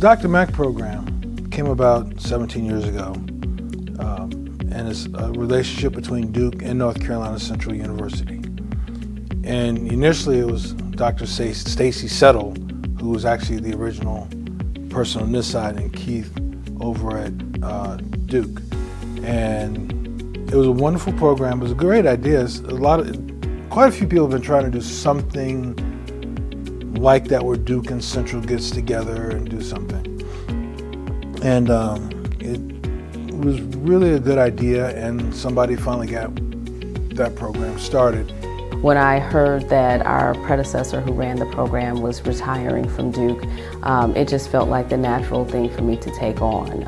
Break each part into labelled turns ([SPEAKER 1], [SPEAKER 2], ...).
[SPEAKER 1] Dr. Mac program came about 17 years ago, and it's a relationship between Duke and North Carolina Central University. And initially it was Dr. Stacy Settle, who was actually the original person on this side, and Keith over at Duke. And it was a wonderful program. It was a great idea. Quite a few people have been trying to do something like that where Duke and Central gets together and do something. And it was really a good idea, and somebody finally got that program started.
[SPEAKER 2] When I heard that our predecessor who ran the program was retiring from Duke, it just felt like the natural thing for me to take on.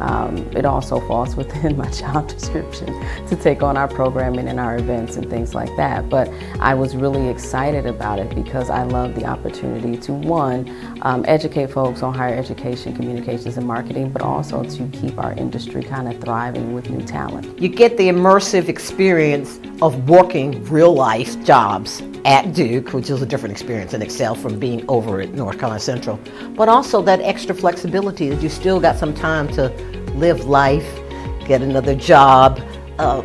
[SPEAKER 2] It also falls within my job description to take on our programming and our events and things like that. But I was really excited about it because I love the opportunity to, one, educate folks on higher education, communications, and marketing, but also to keep our industry kind of thriving with new talent.
[SPEAKER 3] You get the immersive experience of working real-life jobs at Duke, which is a different experience in itself from being over at North Carolina Central, but also that extra flexibility that you still got some time to live life, get another job,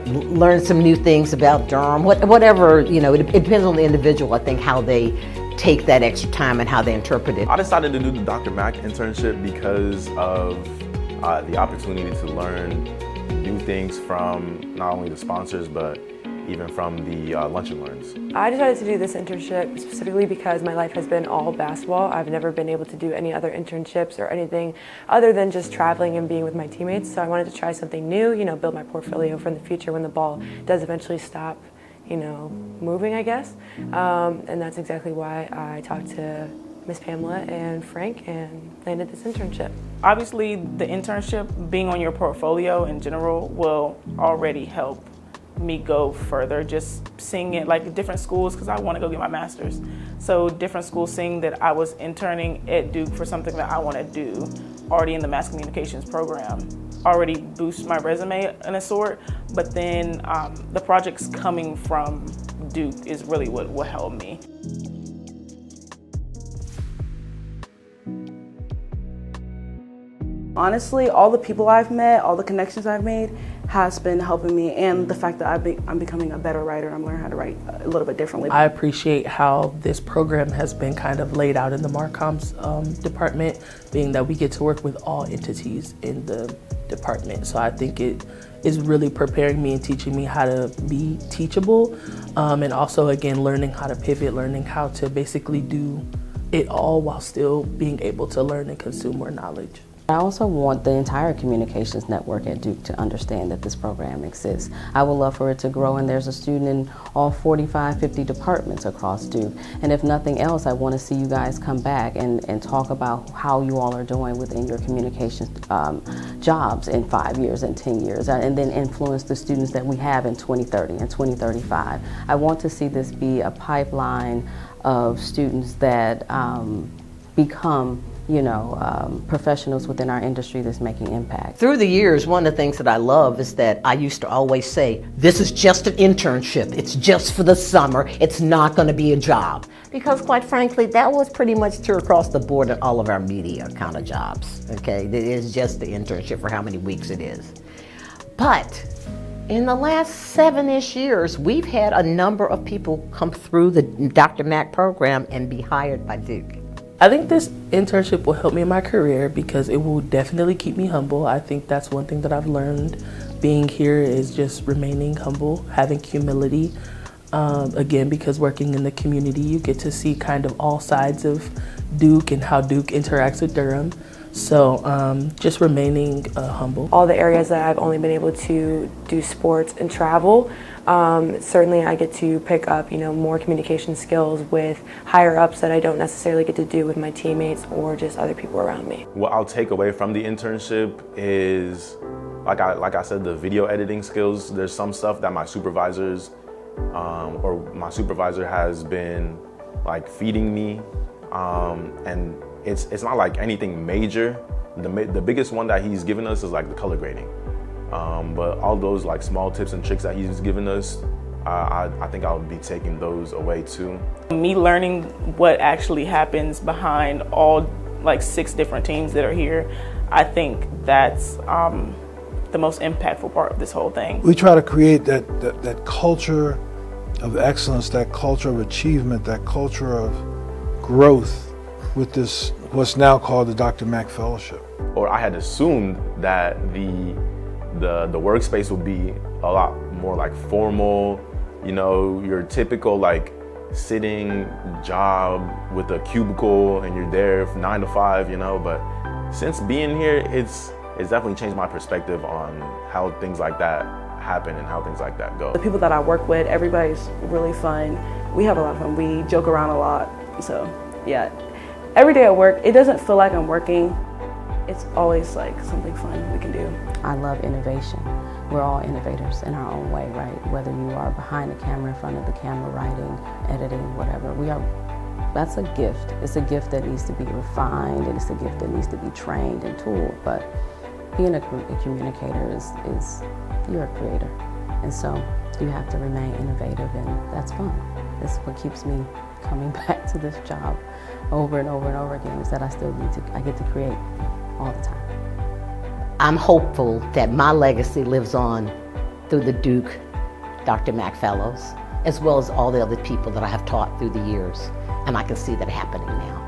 [SPEAKER 3] learn some new things about Durham, whatever, it depends on the individual, I think, how they take that extra time and how they interpret it.
[SPEAKER 4] I decided to do the Dr. Mac internship because of the opportunity to learn new things from not only the sponsors, but even from the Lunch and Learns.
[SPEAKER 5] I decided to do this internship specifically because my life has been all basketball. I've never been able to do any other internships or anything other than just traveling and being with my teammates. So I wanted to try something new, build my portfolio for the future when the ball does eventually stop, moving, I guess. And that's exactly why I talked to Miss Pamela and Frank and landed this internship.
[SPEAKER 6] Obviously, the internship, being on your portfolio in general, will already help me go further, just seeing it like different schools, because I want to go get my master's. So different schools seeing that I was interning at Duke for something that I want to do already in the mass communications program already boosts my resume in a sort, but then the projects coming from Duke is really what will help me.
[SPEAKER 7] Honestly, all the people I've met, all the connections I've made has been helping me, and the fact that I'm becoming a better writer. I'm learning how to write a little bit differently.
[SPEAKER 8] I appreciate how this program has been kind of laid out in the Marcoms department, being that we get to work with all entities in the department. So I think it is really preparing me and teaching me how to be teachable, and also, again, learning how to pivot, learning how to basically do it all while still being able to learn and consume more knowledge.
[SPEAKER 2] I also want the entire communications network at Duke to understand that this program exists. I would love for it to grow, and there's a student in all 45, 50 departments across Duke. And if nothing else, I want to see you guys come back and talk about how you all are doing within your communications jobs in 5 years and 10 years, and then influence the students that we have in 2030 and 2035. I want to see this be a pipeline of students that become professionals within our industry that's making impact.
[SPEAKER 3] Through the years, one of the things that I love is that I used to always say, this is just an internship. It's just for the summer. It's not going to be a job. Because quite frankly, that was pretty much true across the board in all of our media kind of jobs. Okay, it is just the internship for how many weeks it is. But in the last 7-ish years, we've had a number of people come through the Dr. Mac program and be hired by Duke.
[SPEAKER 8] I think this internship will help me in my career because it will definitely keep me humble. I think that's one thing that I've learned being here is just remaining humble, having humility. Again, because working in the community, you get to see kind of all sides of Duke and how Duke interacts with Durham. So just remaining humble.
[SPEAKER 5] All the areas that I've only been able to do sports and travel, certainly I get to pick up, more communication skills with higher ups that I don't necessarily get to do with my teammates or just other people around me.
[SPEAKER 4] What I'll take away from the internship is, like I said, the video editing skills. There's some stuff that my supervisors or my supervisor has been like feeding me, and it's not like anything major. The biggest one that he's given us is like the color grading. But all those like small tips and tricks that he's given us, I think I'll be taking those away too.
[SPEAKER 6] Me learning what actually happens behind all like 6 different teams that are here. I think that's the most impactful part of this whole thing.
[SPEAKER 1] We try to create that culture of excellence, that culture of achievement, that culture of growth with this, what's now called the Dr. Mack Fellowship.
[SPEAKER 4] Or I had assumed that the workspace would be a lot more like formal, you know, your typical like sitting job with a cubicle and you're there from 9 to 5, you know. But since being here, it's definitely changed my perspective on how things like that happen and how things like that go.
[SPEAKER 7] The people that I work with, everybody's really fun. We have a lot of fun. We joke around a lot. So yeah, every day at work, it doesn't feel like I'm working. It's always like something fun we can do.
[SPEAKER 2] I love innovation. We're all innovators in our own way, right? Whether you are behind the camera, in front of the camera, writing, editing, whatever. That's a gift. It's a gift that needs to be refined, and it's a gift that needs to be trained and tooled. But being a communicator is you're a creator. And so you have to remain innovative, and that's fun. That's what keeps me coming back to this job over and over and over again, is that I get to create all the time.
[SPEAKER 3] I'm hopeful that my legacy lives on through the Duke Dr. Mack Fellows, as well as all the other people that I have taught through the years, and I can see that happening now.